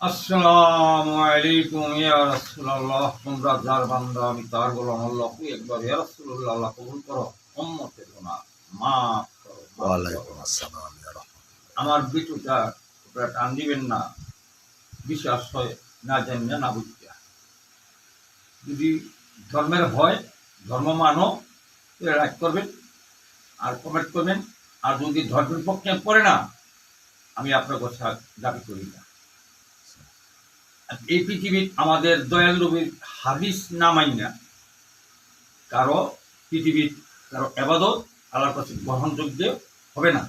আসসালামু আলাইকুম ইয়া রাসূলুল্লাহ। তোমরা যার বান্দা আমি তার গোলাম। আল্লাহু একবার ইয়া রাসূলুল্লাহ, আল্লাহ কবুল করো। উম্মতের গুনাহ মাফ করো। ওয়ালাইকুম আসসালাম ইয়া রাহমাতুল্লাহ। আমার বিটুটা তোমরা টান দিবেন না, বিশ্বাস হয় না জানি না বুঝতে। যদি ধর্মের হয়, ধর্ম মানো, লাইক করবেন আর কমেন্ট করবেন। আর যদি ধর্মের পক্ষে পড়ে না, আমি আপনার কথা দাবি করি না। এই পৃথিবীর আমাদের দয়াল নবীর হাদিস না মাইনা কারো পৃথিবীর কারো এবাদত আল্লাহর কাছে গ্রহণযোগ্য হবে না।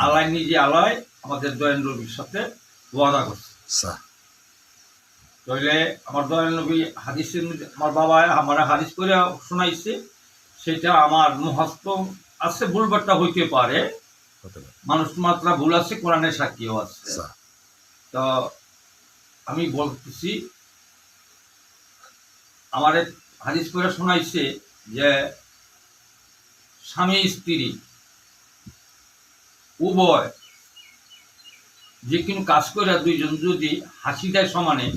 আল্লাহ নিজে আল্লাহ আমাদের দয়াল নবীর সাথে ওয়াদা করছে। তাইলে আমার দয়াল নবী হাদিসের মধ্যে আমার বাবা আমার হাদিস করে শোনাইছে, সেটা আমার মুখস্থ আছে, ভুলবারটা হইতে পারে, মানুষ মাত্রা ভুল আছে, কোরআনের সাক্ষীও আছে। তো আমি বলতেছি, আমার হাদিস করে শোনাইছে যে স্বামী স্ত্রী উভয় যে কোনো কাজ করে দুইজন যদি হাসি দেয় সমানে,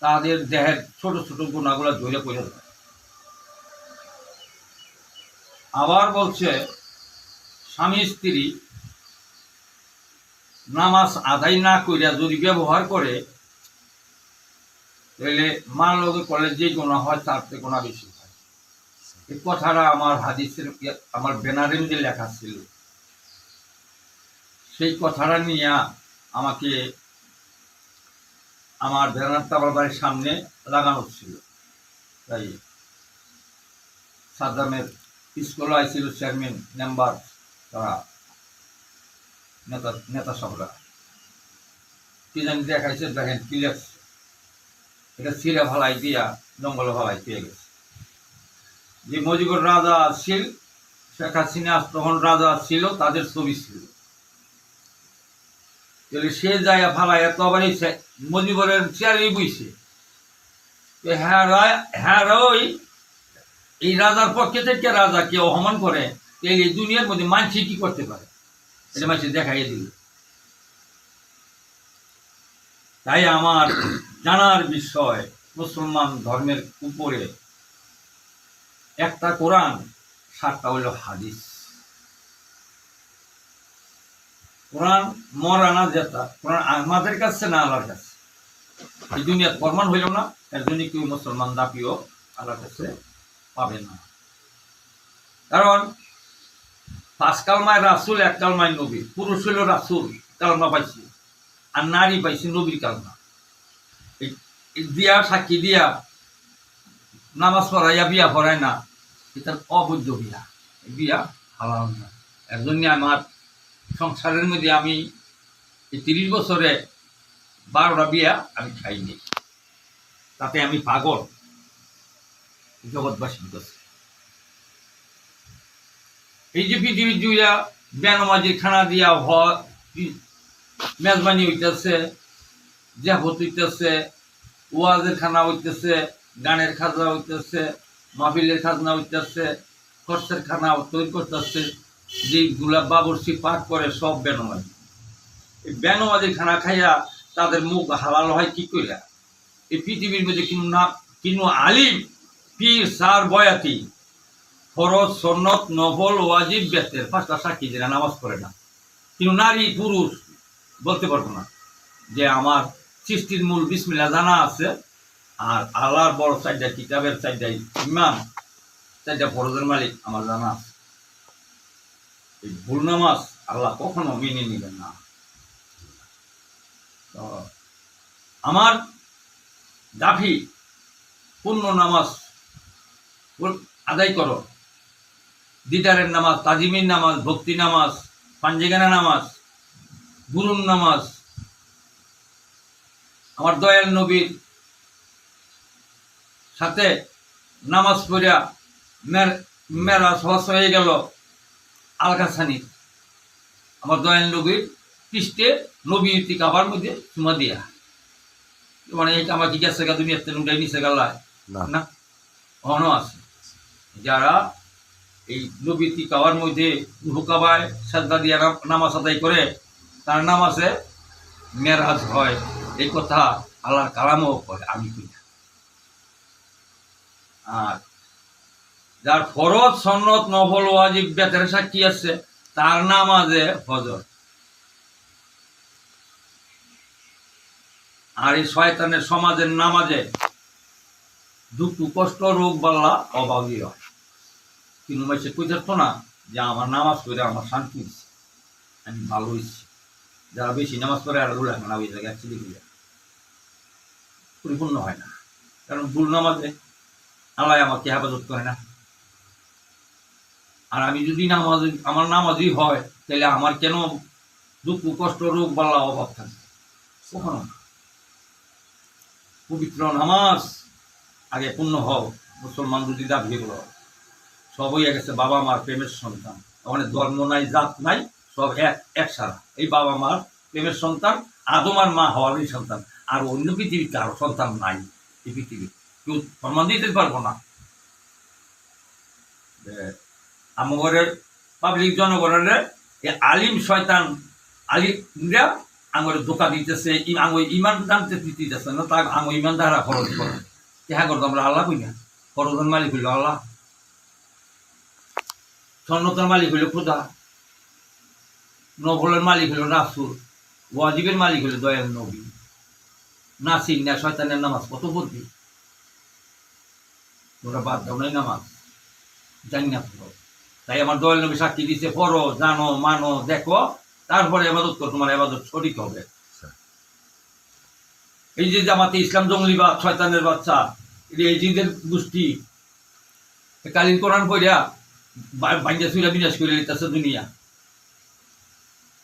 তাদের দেহের ছোট ছোট গুণাগুলো ধরে পড়ে যায়। আবার বলছে স্বামী স্ত্রী নামাজ আদায় না করিয়া যদি ব্যবহার করে, তাহলে মা লোকে করলে যে গোনা হয় তার থেকে গোনা বেশি হয়। এই কথাটা আমার হাদিসের আমার ব্যানারের মধ্যে লেখা ছিল। সেই কথাটা নিয়ে আমাকে আমার ব্যানারটা আমার বাড়ির সামনে লাগানো ছিল। তাই সাদ্দামের স্কুল আইছিল চেয়ারম্যান মেম্বার, তারা নেতা সবরা কি জানি দেখাইছে, দেখেন কি লেখছে, এটা ছিঁড়ে ভালাই দিয়া জঙ্গলে ভালাই পেয়ে গেছে। যে মুজিবুর রাজা ছিল, শেখ হাসিনা তখন রাজা ছিল, তাদের ছবি ছিল। সে যায় ফালাই এত আবারই মুজিবুরের চেয়ারে বইছে। হ্যাঁ ওই এই রাজার পক্ষে থেকে রাজা কেউ অপমান করে, এই দুনিয়ার মধ্যে মানছি কি করতে পারে, এটা মানুষ দেখাই দিল। তাই আমার জানার বিষয়, মুসলমান ধর্মের উপরে একটা কোরআন, 7টা হইল হাদিস। কোরআন মরানা যেটা কোরআন আমাদের কাছে না আল্লাহর কাছে, এই দুনিয়ার প্রমাণ হইল না, এর জন্য কেউ মুসলমান দাবিও আল্লাহর কাছে পাবে না। কারণ 5 কালমায় রাসূল, 1 কালমায় নবী। পুরুষ হইল রাসূল, কালমা পাইছি, আর নারী পাইছি নবীর কালমা। দিয়া সাক্ষী দিয়া নামাজ পড়াইয়া বিয়া পড়ায় না, এটা অবৈধ বিয়া, বিয়া হালাল না। এর জন্য আমার সংসারের মধ্যে আমি এই 30 বছরে 12টা বিয়া আমি খাইনি। তাতে আমি পাগল জগৎবাসীর কাছে। এই যে পৃথিবীর জুইয়া বেনামাজির খানা দিয়া মেজবানি হইতেছে, জাফত হইতেছে, ওয়াজের খানা হইতেছে, গানের খাজনা হইতেছে, মাহফিলের খাজনা হইতেছে, খরচের খানা তৈরি করতেছে, যেগুলা বাবরসি পাক করে সব বেনামাজি। এই বেনামাজির খানা খাইয়া তাদের মুখ হালাল হয় কি করিয়া? এই পৃথিবীর মধ্যে কিনু আলিম, পীর, সার, বয়াতি, ফরজ, সুন্নত, নফল, ওয়াজিব, বেতের 5টা সাক্ষী যারা নামাজ পড়ে না, কিন্তু নারী পুরুষ বলতে পারবো না যে আমার সৃষ্টির মূল বিসমিল্লাহ জানা আছে, আর আল্লাহর বড় 4টা কিতাবের 4টা ইমাম, 4টা ফরজের মালিক আমার জানা আছে। এই ভুল নামাজ আল্লাহ কখনো মেনে নেবেন না। তো আমার দাবি, পূর্ণ নামাজ আদায় করো। দিদারের নামাজ, তাজিমের নামাজ, ভক্তি নামাজ, পাঞ্জেগানা নামাজ, গুরুর নামাজ। আমার দয়াল নবীর সাথে নামাজ পড়িয়া মেরাজ হয়ে গেল আলকাসানি। আমার দয়াল নবীর পৃষ্ঠে নবী কাবার মধ্যে চুমা দিয়া, মানে এটা আমার কি গেছে গা দুনিয়াতে লুটাই নিছে গাল্লায় না, অনও আছে যারা এই নবী কাবার মধ্যে হুকাবায় সাজদা দিয়া নামাজ আদায় করে, তার নামাজে মেরাজ হয়, এই কথা আল্লাহর কালামও করে, আমি কই না। আর যার ফরজ সন্নত নফল ওয়াজিব বেতের সাক্ষী আছে, তার নামাজে ফজর। আর এই শয়তানের সমাজের নামাজে দুঃখ কষ্ট রোগ বাল্লা অভাবী হয়। কিন্তু সে কই থাকতো না যে আমার নামাজ করে আমার শান্তি হচ্ছে, আমি ভালো হয়েছি। যারা বেশি নামাজ পড়ে আর রুল এখন ওই জায়গায় অ্যাকচুয়ালি পরিপূর্ণ হয় না, কারণ ভুল নামাজে আল্লাহ আমাকে হেফাজত করে না। আর আমি যদি আমার নামাজই হয়, তাহলে আমার কেন দুঃখ কষ্ট রোগ বাল্লা অভাব থাকবে? কখনো না। পবিত্র নামাজ আগে পূর্ণ হও, মুসলমান যদি দাবি এগুলো সব হইয়া গেছে বাবা মার প্রেমের সন্তান। ওখানে ধর্ম নাই, জাত নাই, সব এক সারা। এই বাবা মার প্রেমের সন্তান, আদম আর মা হওয়ারই সন্তান। আর অন্য পৃথিবীর কারো সন্তান নাই। এই পৃথিবী কেউ প্রমাণ দিতে পারবো না। আমাদের পাবলিক জনগণের আলিম শয়তান আলিমরা আঙুরে ধোকা দিতেছে, ইমান জানতে দিতেছে না, তা ইমান দ্বারা খরচ করে। হ্যাঁ করতো আমরা আল্লাহ কই না, খরচের মালিক হইল আল্লাহ, সন্ন্যতের মালিক হইল খোদা, নফলের মালিক হইল রাসূল, ওয়াজিবের মালিক হইল দয়াল নবী। নাসির না শয়তানের নামাজ কত বুদ্ধি, তোমরা বাদ দাও নাই নামাজ, জানি না। তাই আমার দয়াল নবী সাক্ষী দিছে, পড়ো, জানো, মানো, দেখো, তারপরে ইবাদত করো, তোমার ইবাদত সঠিক হবে। এই যে জামাতে ইসলাম জঙ্গলিবাদ, শয়তানের বাচ্চা, এই জিদের গোষ্ঠী কালীন কোরআন পড়িয়া বাইন্দা চুইলা বিনাশ করে নিতেছে দুনিয়া।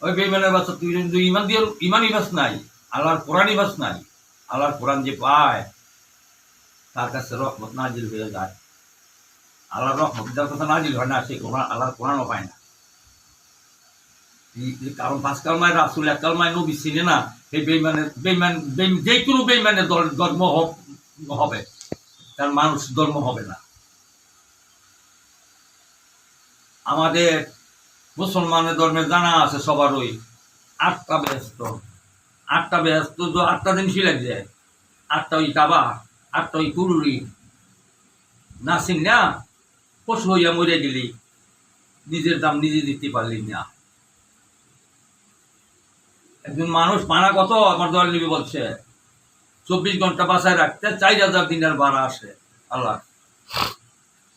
ওই বেইমানের বাচ্চা, তুই যদি ইমান দিয়ে ইমান ইবাস নাই, আল্লাহর কোরআন ইবাস নাই, আল্লাহর কোরআন যে পায় তার কাছে রহমত নাজিল হয়ে যায়। আল্লাহর রহমত যার কথা নাজিল হয় না, সে কোরআন আল্লাহর কোরআনও পায় না। কারণ 5 কালমায় রাসূল, 1 কালমায় নবী চিনে না, এই বেইমান যে কোনো বেইমানের ধর্ম হবে, তার মানুষ ধর্ম হবে না। আমাদের মুসলমানের ধর্মে জানা আছে সবারই 8টা ব্যস্ত, 8টা ব্যস্ত, 8টা দিন শিলাক যায়, 8টা ওই কাবা, 8টা ওই কুরুরি নাসিন না, পশু হইয়া মরে গেলি, নিজের দাম নিজে দিতে পারলি না। একজন মানুষ মানা কত, আমার দল নিবি বলছে 24 ঘন্টা বাসায় রাখতে 4000 দিনের ভাড়া আসে আল্লাহ।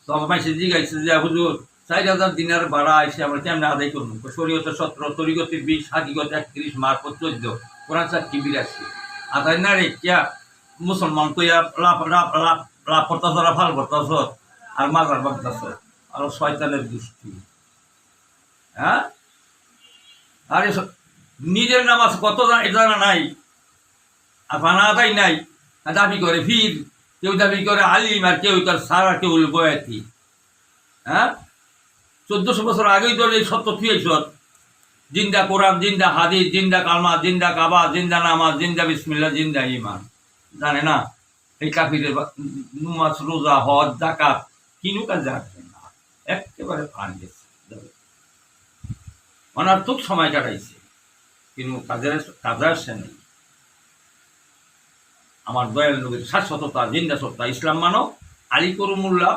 তো আমার মাইসে জিগাইছে যে হুজুর 4000 দিনের ভাড়া এসে আমরা কেমনে আদায় করবো? শরীয়তে 17, তরিগতে 20, হাকিগতে 31, মারফত 14, কোরআন সাক্ষী 82। আদায় না রে কিয়া মুসলমান কইয়া লাভ করতেছ, ফাল করতেছ, আর মাজার বাগতেছ, আর শয়তানের গোষ্ঠী। হ্যাঁ, আরে নিজের নামাজ কত জানা নাই, আর বানা আদায় নাই, দাবি করে ফির, কেউ দাবি করে আলিম, আর কেউ তার সারা, কেউ বয়াতি। হ্যাঁ, 1400 বছর আগেই তো এই সত্য থুয়েছ, জিন্দা কোরআন, জিন্দা হাদিস, জিন্দা কালমা, জিন্দা কাবা, জিন্দা নামাজ, জিন্দা বিসমিল্লাহ, জিন্দা ইমান। জানে না এই কাফিরের নামাজ, রোজা, হজ, যাকাত কিনু কাজ জানে না, একেবারে ফান গেছে, অনার্থক সময় কাটাইছে, কিন্তু কাজে আসে নেই। আমার দয়াল নবীর শাশ্বততা, জিন্দা সত্তা, ইসলাম মানো, আলী করুমুল্লাহ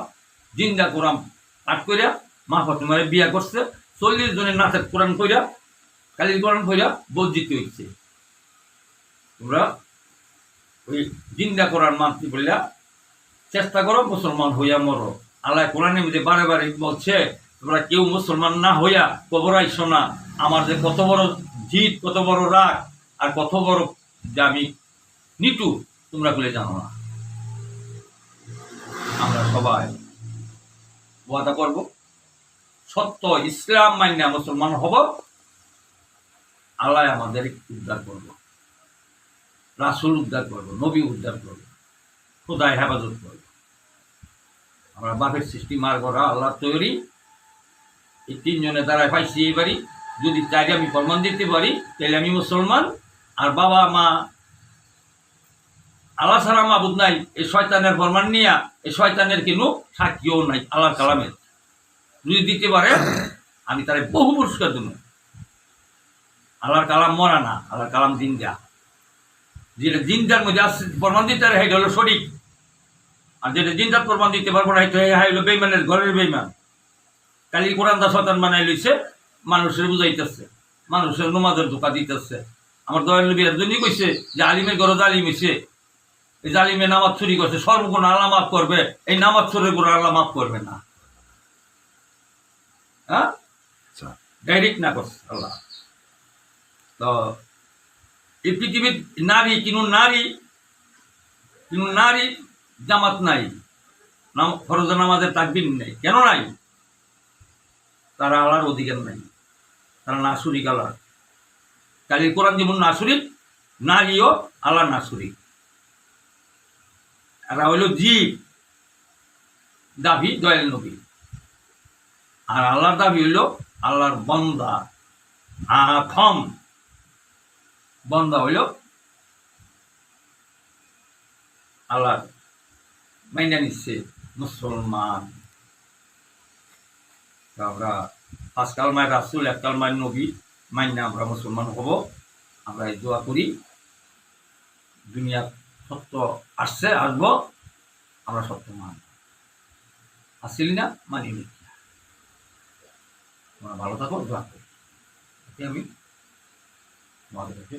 জিন্দা কোরআন পাঠ করিয়া মা ফাতেমারে বিয়া করছে, 40 জনের নাচের কোরআন কইরা, কালির কোরআন কইরা বর্জিত হইছে। তোমরা ওই জিন্দা কোরআন মানতে বললা চেষ্টা করো, মুসলমান হইয়া মরো। আল্লাহ কোরআনের মধ্যে বারে বারে বলছে, তোমরা কেউ মুসলমান না হইয়া কবর আইসো না। আমার যে কত বড় জিদ, কত বড় রাগ, আর কত বড় যে আমি নিটু, তোমরা বলে জানো না। আমরা সবাই ওয়াদা করব, সত্য ইসলাম মান্য মুসলমান হব, আল্লাহ আমাদের উদ্ধার করব, রাসূল উদ্ধার করব, নবী উদ্ধার করব, খোদায় হেফাজত করব। আমরা বাপের সৃষ্টি মার করা আল্লাহ তৈরি, এই 3 জনের দ্বারাই পাইছি এই বাড়ি। যদি চাই আমি প্রমাণ দিতে পারি, তাহলে আমি মুসলমান। আর বাবা মা আল্লাহ ছাড়া মাবুদ নাই, এই শয়তানের প্রমাণ নিয়ে, এই শয়তানের কিন্তু সাক্ষীও নাই আল্লাহর কালামের। যদি দিতে পারে, আমি তারে বহু পুরস্কার দেব। আল্লাহর কালাম মরা না, আল্লাহর কালাম জিন্দা। যেটা জিন্দার মধ্যে আসছে প্রমাণ দিতে পারে এটা হলো শরীক, আর যেটা জিন্দার প্রমাণ দিতে পারবো না এটা হলো বেইমানের ঘরের বেইমান। কালি কোরআন দা শতান বানাই লইছে, মানুষের বুঝাইতেছে, মানুষের নমাজের ধোকা দিতেছে। আমার দয়াল নবী এর জন্যই কইছে যে আলিমের ঘরে জালিম হইছে, এই জালিমে নামাজ চুরি করছে, সর্বগুণ আল্লাহ মাফ করবে, এই নামাজ চোরের গুণ আল্লাহ মাফ করবে না। হ্যাঁ, আচ্ছা ডাইরেক্ট না করছে আল্লাহ। তো এই পৃথিবীর নারী কিন্তু নারী জামাত নাই, ফরজ নামাজের তাকবীর নেই। কেন নাই? তারা আল্লাহর অধিকার নাই, তারা নাসুরিক আল্লাহ। কালির কোরআন যেমন নাসুরিক, নারীও আল্লাহ নাসুরিক। এরা হইল জীব, দাবি দয়াল নবী, আর আল্লাহর দাবি হইল আল্লাহর বন্দা। আথম বন্দা হইল আল্লাহর মাইনা নিচ্ছে মুসলমান। আমরা 5 কালমায় রাসূল, 1 কালমায় নবী মাইনা আমরা মুসলমান হব। আমরা এই দোয়া করি, দুনিয়া সত্য আসবো, আমরা সত্য মানব। আসছিলি না মানি নি। তোমরা ভালো থাকো, দোয়া করি। আমি তোমাদের কাছে